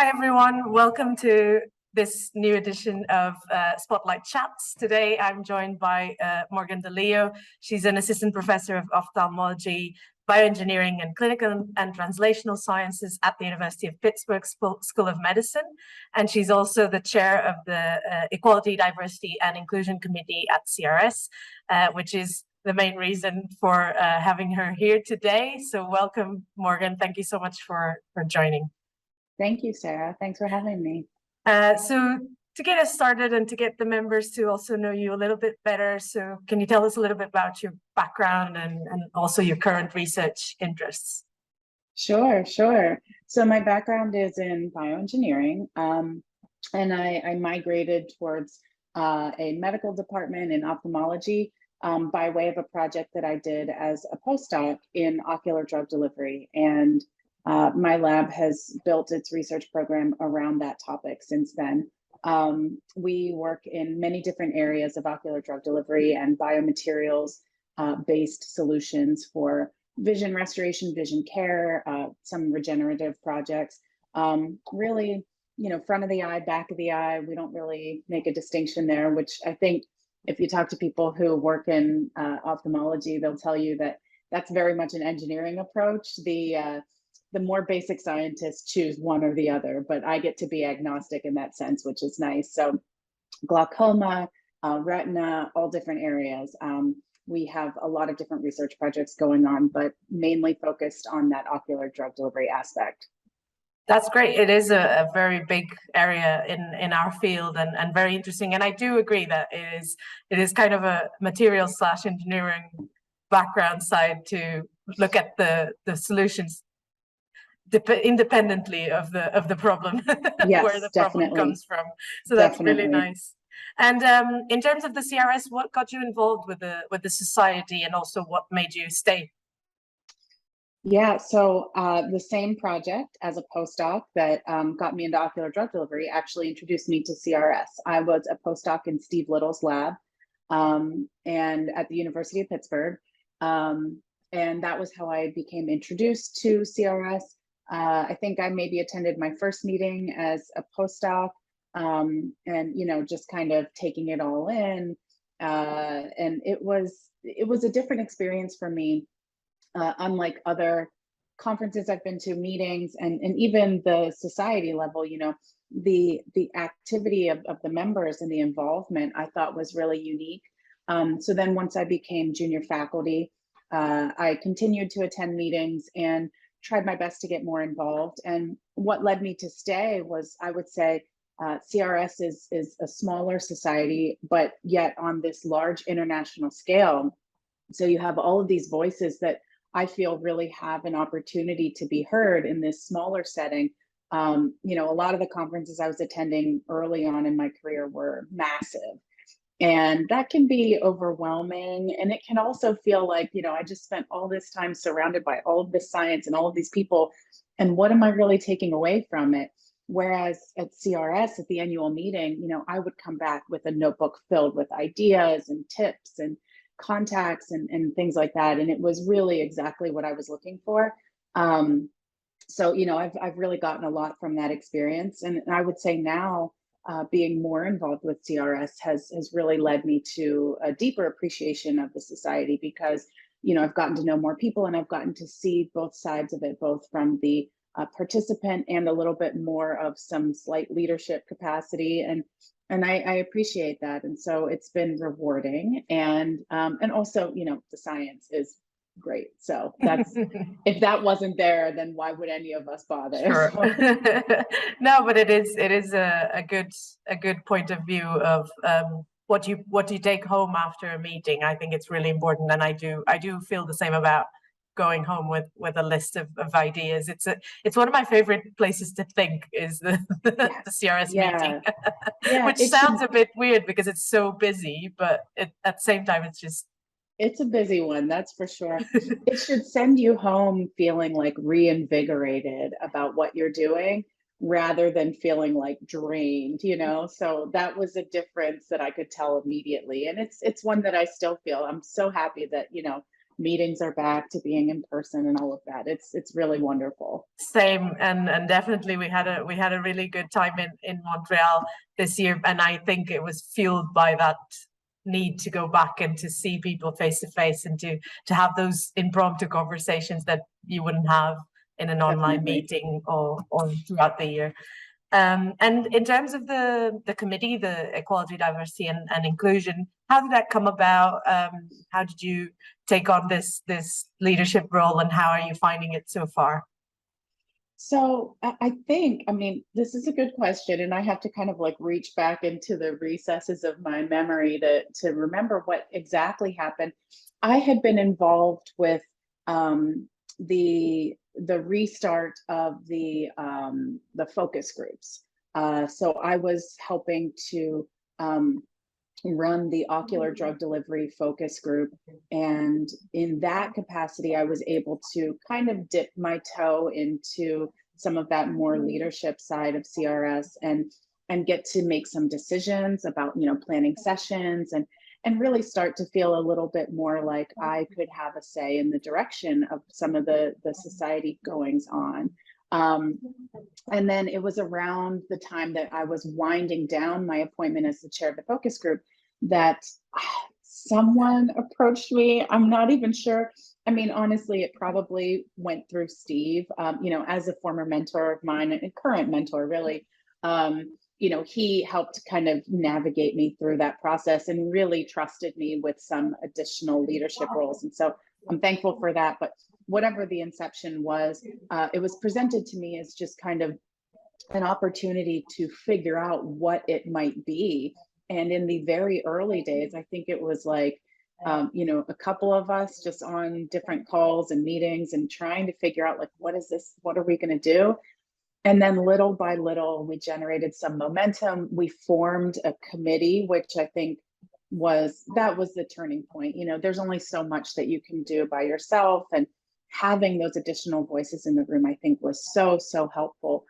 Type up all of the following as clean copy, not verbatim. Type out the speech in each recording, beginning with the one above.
Hi, everyone. Welcome to this new edition of Spotlight Chats. Today, I'm joined by Morgan DiLeo. She's an assistant professor of ophthalmology, bioengineering, and clinical and translational sciences at the University of Pittsburgh School of Medicine. And she's also the chair of the Equality, Diversity, and Inclusion Committee at CRS, which is the main reason for having her here today. So welcome, Morgan. Thank you so much for joining. Thank you, Sarah. Thanks for having me. So to get us started and to get the members to also know you a little bit better, so can you tell us a little bit about your background and also your current research interests? Sure. So my background is in bioengineering, and I migrated towards a medical department in ophthalmology by way of a project that I did as a postdoc in ocular drug delivery. And my lab has built its research program around that topic since then. We work in many different areas of ocular drug delivery and biomaterials based solutions for vision restoration, vision care, some regenerative projects. Really, front of the eye, back of the eye, we don't really make a distinction there, which I think if you talk to people who work in ophthalmology, they'll tell you that that's very much an engineering approach. The more basic scientists choose one or the other, but I get to be agnostic in that sense, which is nice. So glaucoma, retina, all different areas. We have a lot of different research projects going on, but mainly focused on that ocular drug delivery aspect. That's great. It is a very big area in our field and very interesting. And I do agree that it is kind of a material/engineering background side to look at the solutions independently of the problem. Yes, where the definitely. problem comes from. So that's really nice. And in terms of the CRS, what got you involved with the society, and also what made you stay? Yeah, so the same project as a postdoc that got me into ocular drug delivery actually introduced me to CRS. I was a postdoc in Steve Little's lab and at the University of Pittsburgh. And that was how I became introduced to CRS. I think I maybe attended my first meeting as a postdoc and, just kind of taking it all in. And it was a different experience for me, unlike other conferences I've been to, meetings, and even the society level, the activity of the members and the involvement I thought was really unique. So then once I became junior faculty, I continued to attend meetings and tried my best to get more involved. And what led me to stay was, I would say, CRS is a smaller society, but yet on this large international scale. So you have all of these voices that I feel really have an opportunity to be heard in this smaller setting. A lot of the conferences I was attending early on in my career were massive. And that can be overwhelming. And it can also feel like, I just spent all this time surrounded by all of this science and all of these people. And what am I really taking away from it? Whereas at CRS, at the annual meeting, I would come back with a notebook filled with ideas and tips and contacts and things like that. And it was really exactly what I was looking for. So, I've really gotten a lot from that experience. And I would say now, being more involved with CRS has really led me to a deeper appreciation of the society because, I've gotten to know more people and I've gotten to see both sides of it, both from the participant and a little bit more of some slight leadership capacity. And I appreciate that. And so it's been rewarding. And also, the science is great. So that's if that wasn't there, then why would any of us bother? Sure. No, but it is a good point of view of what you take home after a meeting. I think it's really important, and I do feel the same about going home with a list of ideas. It's one of my favorite places to think is the CRS meeting. Which sounds a bit weird because it's so busy, but at the same time it's a busy one, that's for sure. It should send you home feeling like reinvigorated about what you're doing rather than feeling like drained, So that was a difference that I could tell immediately. And it's one that I still feel. I'm so happy that, meetings are back to being in person and all of that. It's really wonderful. Same, and definitely we had a really good time in Montreal this year, and I think it was fueled by that need to go back and to see people face to face and to have those impromptu conversations that you wouldn't have in an online meeting or throughout the year. And in terms of the committee, the Equality, Diversity and Inclusion, how did that come about? How did you take on this leadership role, and how are you finding it so far? So I think, I mean, this is a good question, and I have to kind of like reach back into the recesses of my memory to remember what exactly happened. I had been involved with the restart of the focus groups. So I was helping to run the ocular drug delivery focus group, and in that capacity I was able to kind of dip my toe into some of that more leadership side of CRS and get to make some decisions about, you know, planning sessions and really start to feel a little bit more like I could have a say in the direction of some of the society goings on. And then it was around the time that I was winding down my appointment as the chair of the focus group that someone approached me. I'm not even sure. I mean, honestly, it probably went through Steve, you know, as a former mentor of mine, and current mentor, really. You know, he helped kind of navigate me through that process and really trusted me with some additional leadership roles. And so I'm thankful for that. But whatever the inception was, it was presented to me as just kind of an opportunity to figure out what it might be. And in the very early days, I think it was like, you know, a couple of us just on different calls and meetings and trying to figure out like, what is this? What are we going to do? And then little by little, we generated some momentum. We formed a committee, which I think was the turning point. You know, there's only so much that you can do by yourself, and having those additional voices in the room, I think, was so helpful.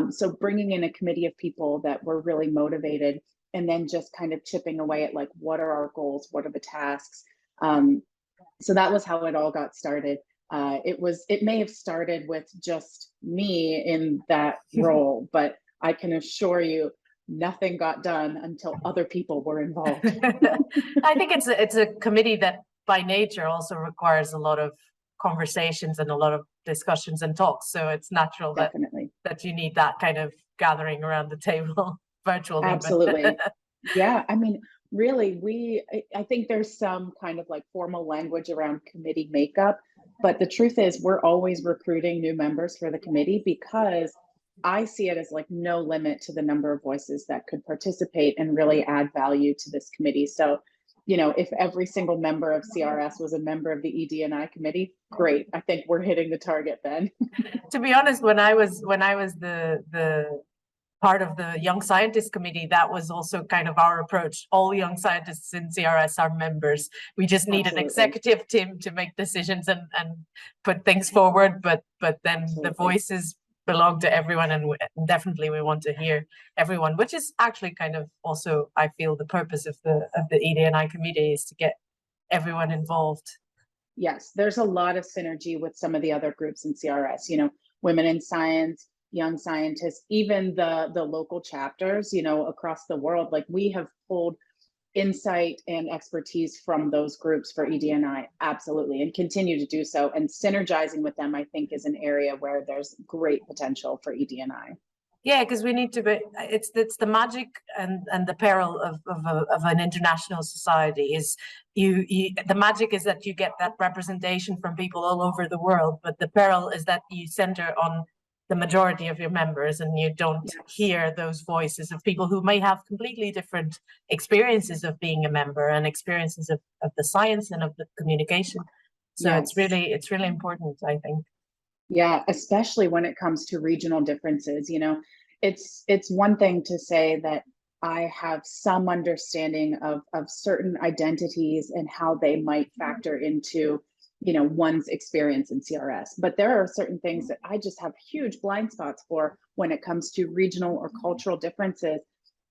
So bringing in a committee of people that were really motivated, and then just kind of chipping away at like, what are our goals? What are the tasks? So that was how it all got started. It may have started with just me in that role, but I can assure you nothing got done until other people were involved. I think it's a committee that by nature also requires a lot of conversations and a lot of discussions and talks. So it's natural that you need that kind of gathering around the table virtually. Absolutely. Yeah. I mean, really, I think there's some kind of like formal language around committee makeup, but the truth is we're always recruiting new members for the committee, because I see it as like no limit to the number of voices that could participate and really add value to this committee. So, you know, if every single member of CRS was a member of the ED&I committee, great. I think we're hitting the target then. To be honest, when I was the part of the Young Scientist Committee, that was also kind of our approach. All young scientists in CRS are members. We just need an executive team to make decisions and put things forward, but then the voices belong to everyone, and definitely we want to hear everyone, which is actually kind of also, I feel, the purpose of the ED&I committee, is to get everyone involved. Yes, there's a lot of synergy with some of the other groups in CRS, you know, Women in Science, Young Scientists, even the local chapters, you know, across the world. Like, we have pulled insight and expertise from those groups for ED&I, absolutely, and continue to do so. And synergizing with them, I think, is an area where there's great potential for ED&I. Yeah, because we need to be. It's the magic and the peril of an international society is the magic is that you get that representation from people all over the world, but the peril is that you center on the majority of your members, and you don't hear those voices of people who may have completely different experiences of being a member and experiences of the science and of the communication. So it's really important, I think. Yeah, especially when it comes to regional differences. You know, it's one thing to say that I have some understanding of certain identities and how they might factor into, you know, one's experience in CRS. But there are certain things that I just have huge blind spots for when it comes to regional or cultural differences,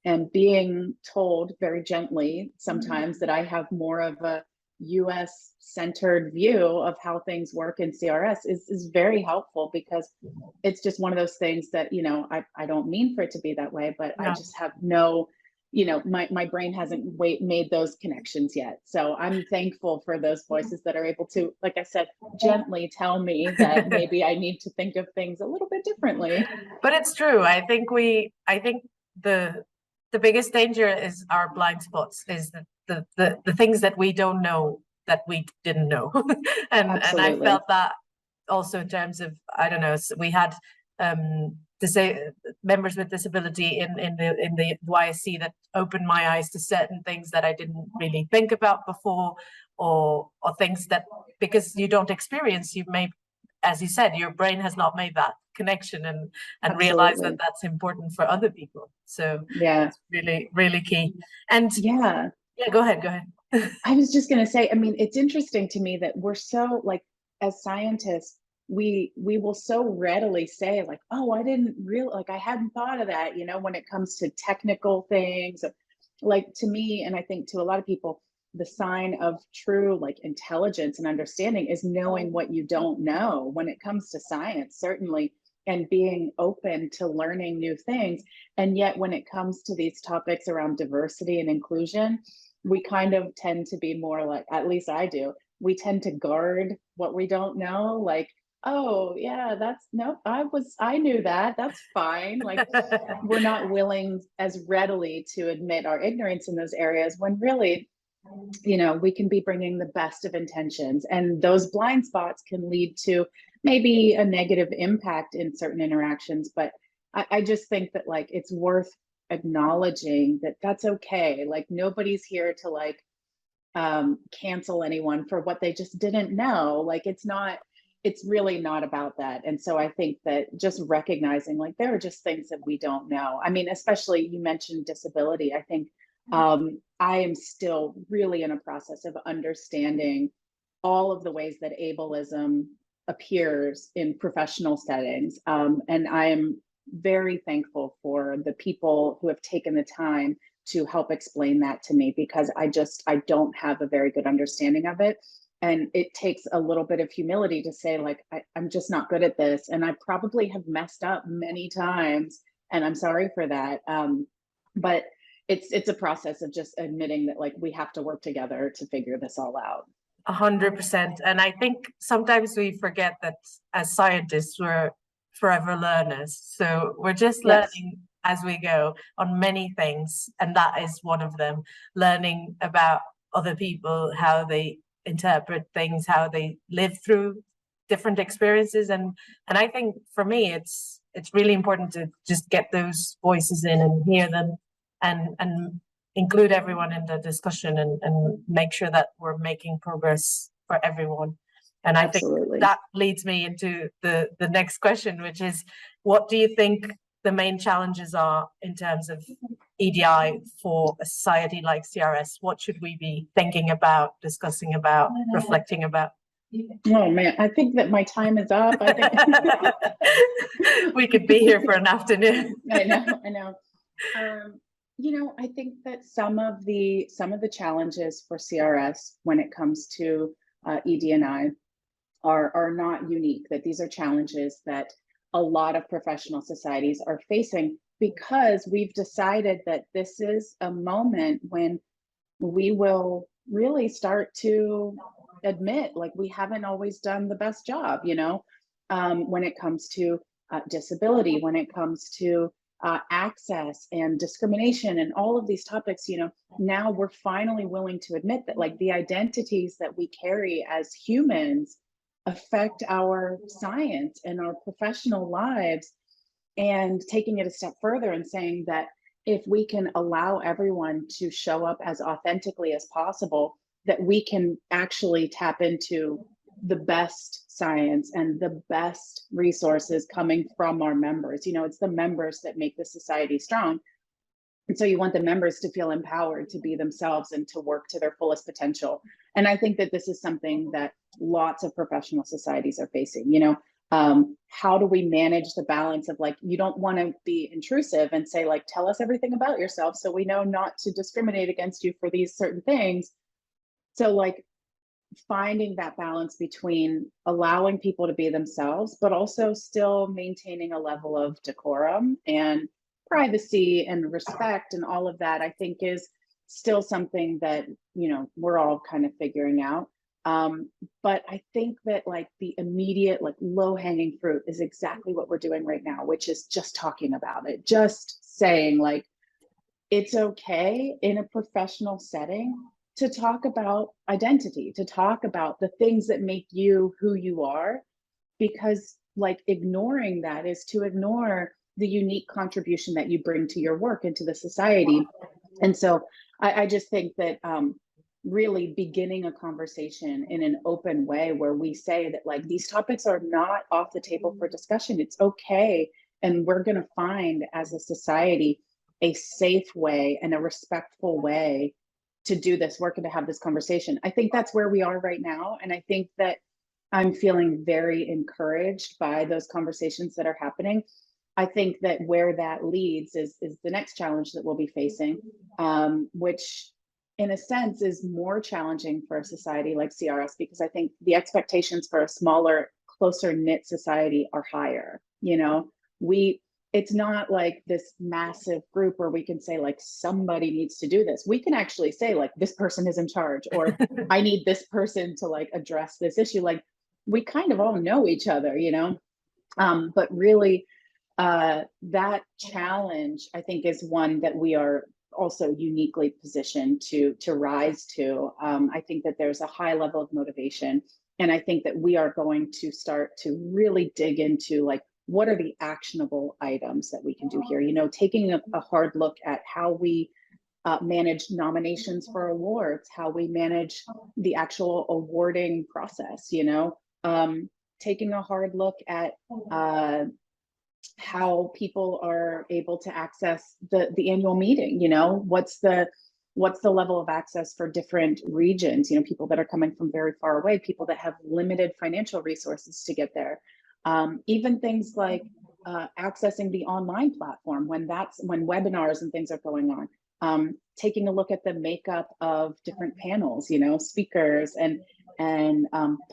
and being told very gently sometimes that I have more of a US centered view of how things work in CRS is very helpful, because it's just one of those things that, you know, I don't mean for it to be that way, but I No. just have no, you know, my brain hasn't made those connections yet. So I'm thankful for those voices that are able to, like I said, gently tell me that maybe I need to think of things a little bit differently. But it's true. I think the biggest danger is our blind spots, is the things that we don't know that we didn't know. And I Absolutely. felt that also in terms of, I don't know, we had to say members with disability in the YSC that opened my eyes to certain things that I didn't really think about before, or things that, because you don't experience, you may, as you said, your brain has not made that connection and realize that Absolutely. that's important for other people. So Yeah. it's really, really key. And Yeah. yeah, go ahead, go ahead. I was just going to say, I mean, it's interesting to me that we're so, like, as scientists, we will so readily say, like, oh, I didn't really, like, I hadn't thought of that, you know, when it comes to technical things. Like, to me, and I think to a lot of people, the sign of true, like, intelligence and understanding is knowing what you don't know when it comes to science, certainly, and being open to learning new things. And yet when it comes to these topics around diversity and inclusion, we kind of tend to be more like, at least I do, we tend to guard what we don't know. Like, oh yeah, that's, nope, I knew that, that's fine. Like, we're not willing as readily to admit our ignorance in those areas, when really, you know, we can be bringing the best of intentions, and those blind spots can lead to maybe a negative impact in certain interactions. But I just think that, like, it's worth acknowledging that that's okay. Like, nobody's here to, like, cancel anyone for what they just didn't know. Like, it's really not about that. And so I think that just recognizing, like, there are just things that we don't know. I mean, especially, you mentioned disability. I think I am still really in a process of understanding all of the ways that ableism appears in professional settings. And I am very thankful for the people who have taken the time to help explain that to me, because I don't have a very good understanding of it. And it takes a little bit of humility to say, like, I'm just not good at this. And I probably have messed up many times, and I'm sorry for that. But it's a process of just admitting that, like, we have to work together to figure this all out. 100%. And I think sometimes we forget that as scientists, we're forever learners. So we're just Yes. learning as we go on many things. And that is one of them, learning about other people, how they interpret things, how they live through different experiences. And I think for me, it's really important to just get those voices in and hear them, and include everyone in the discussion, and make sure that we're making progress for everyone. And I think Absolutely. that leads me into the next question, which is, what do you think the main challenges are in terms of ED&I for a society like CRS? What should we be thinking about, discussing about, reflecting about? Oh man, I think that my time is up. I think we could be here for an afternoon. I know. You know, I think that some of the challenges for CRS when it comes to ED&I are not unique. That these are challenges that a lot of professional societies are facing, because we've decided that this is a moment when we will really start to admit, like, we haven't always done the best job, you know, when it comes to disability, when it comes to access and discrimination and all of these topics. You know, now we're finally willing to admit that, like, the identities that we carry as humans affect our science and our professional lives, and taking it a step further and saying that if we can allow everyone to show up as authentically as possible, that we can actually tap into the best science and the best resources coming from our members. You know, it's the members that make the society strong. And so you want the members to feel empowered to be themselves and to work to their fullest potential. And I think that this is something that lots of professional societies are facing. You know, how do we manage the balance of, like, you don't want to be intrusive and say, like, tell us everything about yourself so we know not to discriminate against you for these certain things. So, like, finding that balance between allowing people to be themselves, but also still maintaining a level of decorum and privacy and respect and all of that, I think is still something that, we're all kind of figuring out. But I think that like the immediate, like low hanging fruit is exactly what we're doing right now, which is just talking about it, just saying like, it's okay in a professional setting to talk about identity, to talk about the things that make you who you are, because like ignoring that is to ignore the unique contribution that you bring to your work and to the society. And so I just think that really beginning a conversation in an open way where we say that like these topics are not off the table for discussion, it's okay. And we're going to find as a society a safe way and a respectful way to do this work and to have this conversation. I think that's where we are right now. And I think that I'm feeling very encouraged by those conversations that are happening. I think that where that leads is the next challenge that we'll be facing, which in a sense is more challenging for a society like CRS, because I think the expectations for a smaller, closer knit society are higher. It's not like this massive group where we can say like somebody needs to do this. We can actually say like this person is in charge, or I need this person to like address this issue. Like we kind of all know each other, but really that challenge I think is one that we are also uniquely positioned to rise to. I think that there's a high level of motivation, and I think that we are going to start to really dig into like, what are the actionable items that we can do here? Taking a hard look at how we manage nominations for awards, how we manage the actual awarding process, taking a hard look at how people are able to access the annual meeting. What's the level of access for different regions, people that are coming from very far away, people that have limited financial resources to get there. Even things like accessing the online platform when webinars and things are going on, taking a look at the makeup of different panels, speakers and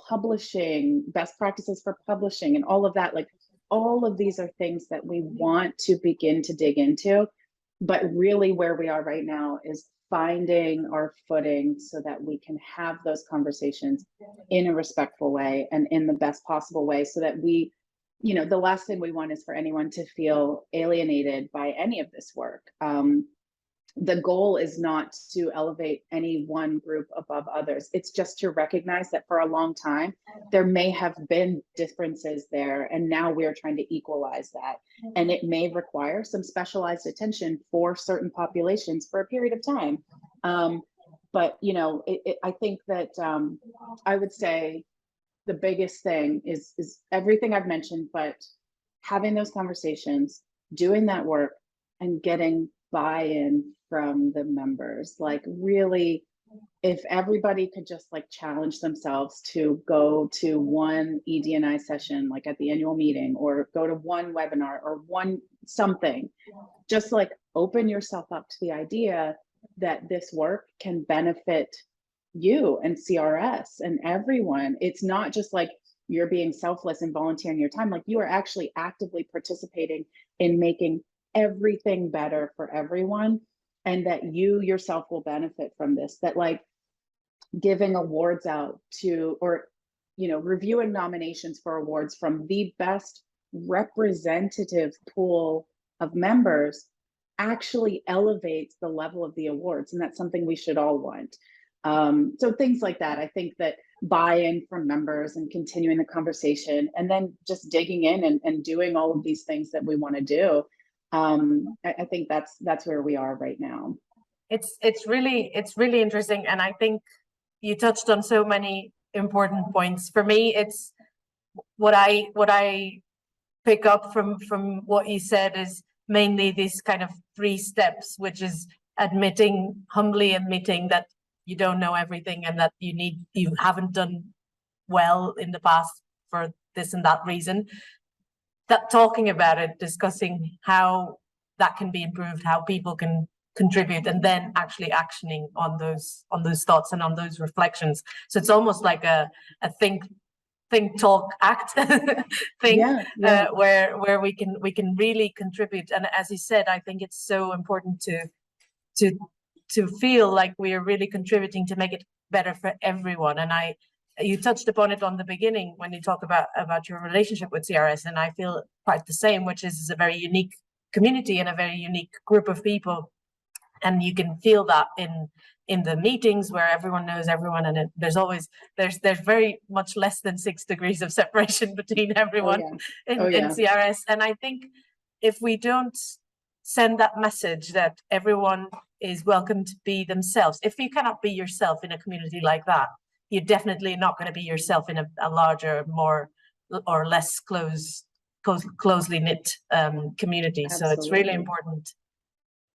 publishing, best practices for publishing and all of that. Like all of these are things that we want to begin to dig into, but really where we are right now is finding our footing so that we can have those conversations in a respectful way and in the best possible way, so that we, the last thing we want is for anyone to feel alienated by any of this work. The goal is not to elevate any one group above others. It's just to recognize that for a long time, there may have been differences there, and now we're trying to equalize that. And it may require some specialized attention for certain populations for a period of time. But, I think that I would say the biggest thing is everything I've mentioned, but having those conversations, doing that work, and getting buy-in from the members. Like really, if everybody could just like challenge themselves to go to one ED&I session, like at the annual meeting, or go to one webinar or one something, just like open yourself up to the idea that this work can benefit you and CRS and everyone. It's not just like you're being selfless and volunteering your time, like you are actually actively participating in making everything better for everyone, and that you yourself will benefit from this. That like giving awards out to, or reviewing nominations for awards from the best representative pool of members actually elevates the level of the awards, and that's something we should all want. So things like that, I think that buy-in from members and continuing the conversation, and then just digging in and doing all of these things that we want to do. I think that's where we are right now. It's really interesting, and I think you touched on so many important points. For me, it's what I pick up from what you said is mainly these kind of 3 steps, which is humbly admitting that you don't know everything and that you haven't done well in the past for this and that reason. That talking about it, discussing how that can be improved, how people can contribute and then actually actioning on those thoughts and on those reflections. So it's almost like a think, talk, act thing, where we can really contribute. And as you said, I think it's so important to feel like we are really contributing to make it better for everyone. And you touched upon it on the beginning when you talk about your relationship with CRS, and I feel quite the same, which is a very unique community and a very unique group of people. And you can feel that in the meetings where everyone knows everyone, and there's very much less than 6 degrees of separation between everyone in CRS. And I think if we don't send that message that everyone is welcome to be themselves, if you cannot be yourself in a community like that, you're definitely not going to be yourself in a larger, more or less closely knit community. Absolutely. So it's really important.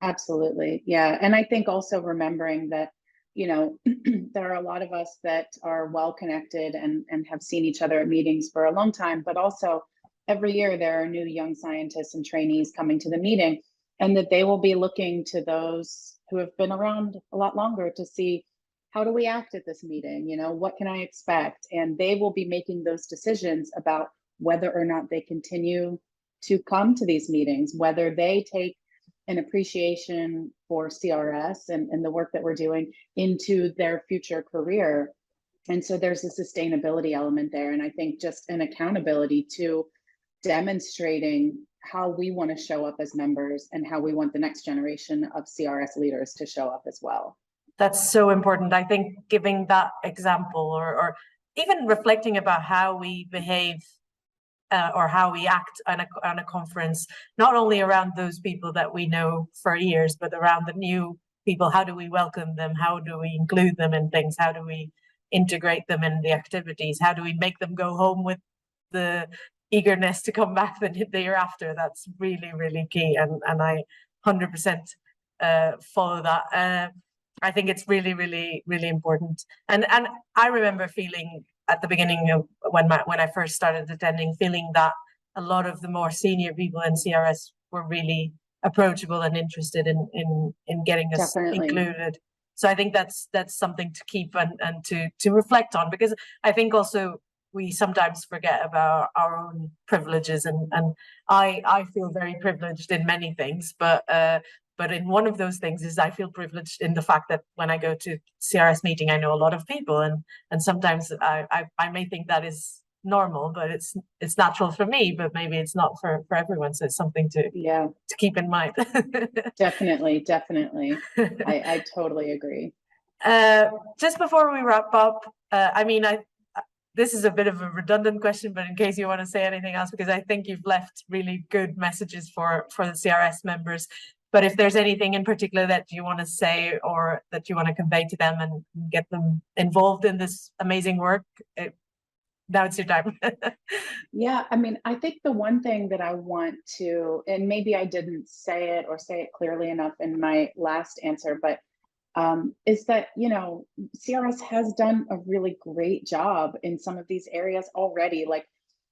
Absolutely. Yeah. And I think also remembering that, there are a lot of us that are well connected and have seen each other at meetings for a long time, but also every year there are new young scientists and trainees coming to the meeting, and that they will be looking to those who have been around a lot longer to see, how do we act at this meeting? What can I expect? And they will be making those decisions about whether or not they continue to come to these meetings, whether they take an appreciation for CRS and the work that we're doing into their future career. And so there's a sustainability element there. And I think just an accountability to demonstrating how we want to show up as members and how we want the next generation of CRS leaders to show up as well. That's so important. I think giving that example or even reflecting about how we behave or how we act on a conference, not only around those people that we know for years, but around the new people. How do we welcome them? How do we include them in things? How do we integrate them in the activities? How do we make them go home with the eagerness to come back the year after? That's really, really key. And I 100% follow that. I think it's really, really, really important. And I remember feeling at the beginning of when I first started attending, feeling that a lot of the more senior people in CRS were really approachable and interested in getting us included. So I think that's something to keep and to reflect on, because I think also we sometimes forget about our own privileges, and I feel very privileged in many things, but in one of those things is I feel privileged in the fact that when I go to CRS meeting, I know a lot of people, and sometimes I may think that is normal, but it's natural for me, but maybe it's not for everyone. So it's something to keep in mind. Definitely. I totally agree. Just before we wrap up, this is a bit of a redundant question, but in case you want to say anything else, because I think you've left really good messages for the CRS members. But if there's anything in particular that you want to say or that you want to convey to them and get them involved in this amazing work, now it's your time. Yeah, I think the one thing that I want to, and maybe I didn't say it or say it clearly enough in my last answer, but is that, CRS has done a really great job in some of these areas already. Like,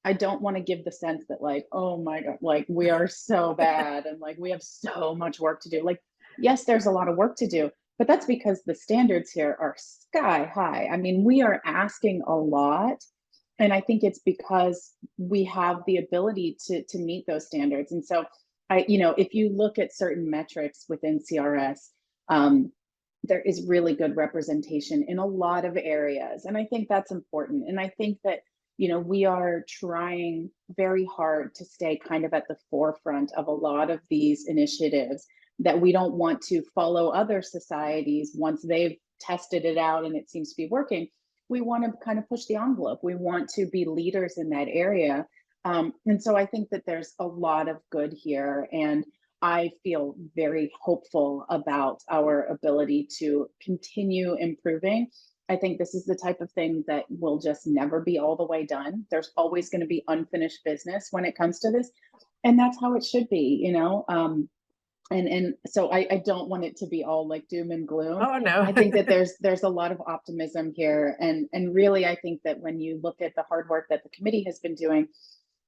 I don't want to give the sense that oh my God, we are so bad and we have so much work to do. Yes, there's a lot of work to do, but that's because the standards here are sky high. We are asking a lot. And I think it's because we have the ability to meet those standards. And so if you look at certain metrics within CRS, there is really good representation in a lot of areas. And I think that's important. And I think that we are trying very hard to stay kind of at the forefront of a lot of these initiatives, that we don't want to follow other societies once they've tested it out and it seems to be working. We want to kind of push the envelope. We want to be leaders in that area. And so I think that there's a lot of good here. And I feel very hopeful about our ability to continue improving. I think this is the type of thing that will just never be all the way done. There's always going to be unfinished business when it comes to this. And that's how it should be, And so I don't want it to be all doom and gloom. Oh no. I think that there's a lot of optimism here. And really, I think that when you look at the hard work that the committee has been doing,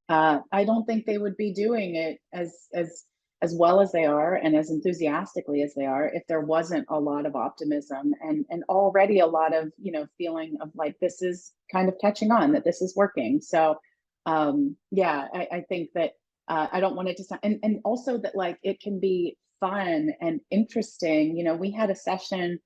I don't think they would be doing it as as well as they are and as enthusiastically as they are if there wasn't a lot of optimism and already a lot of, feeling of like this is kind of catching on, that this is working. So yeah, I think that I don't want it to sound, and also that like it can be fun and interesting. We had a session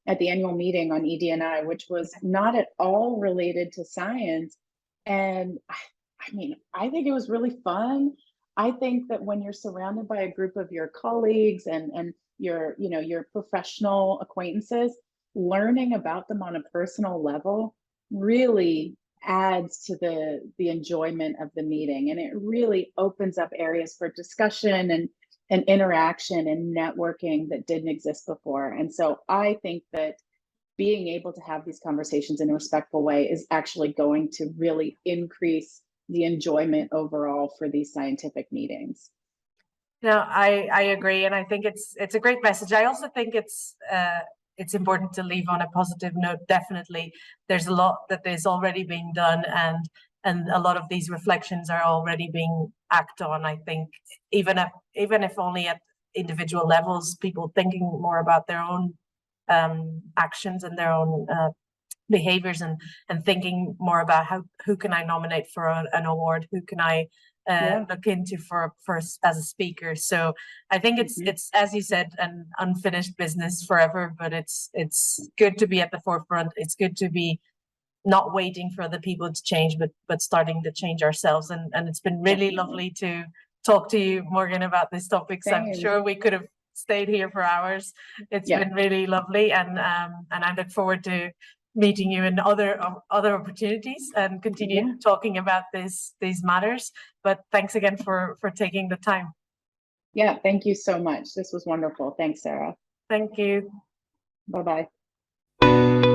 at the annual meeting on ED&I, which was not at all related to science. And I mean, I think it was really fun. I think that when you're surrounded by a group of your colleagues and your professional acquaintances, learning about them on a personal level really adds to the enjoyment of the meeting, and it really opens up areas for discussion and interaction and networking that didn't exist before. And so I think that being able to have these conversations in a respectful way is actually going to really increase the enjoyment overall for these scientific meetings. No, I agree, and I think it's a great message. I also think it's important to leave on a positive note. Definitely, there's a lot that is already being done, and a lot of these reflections are already being acted on. I think even if only at individual levels, people thinking more about their own actions and their own behaviors, and thinking more about who can I nominate for an award, who can I look into for as a speaker. So I think it's as you said, an unfinished business forever, but it's good to be at the forefront. It's good to be not waiting for other people to change, but starting to change ourselves. And it's been really lovely to talk to you, Morgan, about these topics. Same. I'm sure we could have stayed here for hours. It's been really lovely, and I look forward to meeting you in other opportunities and continue talking about these matters. But thanks again for taking the time. Yeah, thank you so much. This was wonderful. Thanks, Sarah. Thank you. Bye-bye.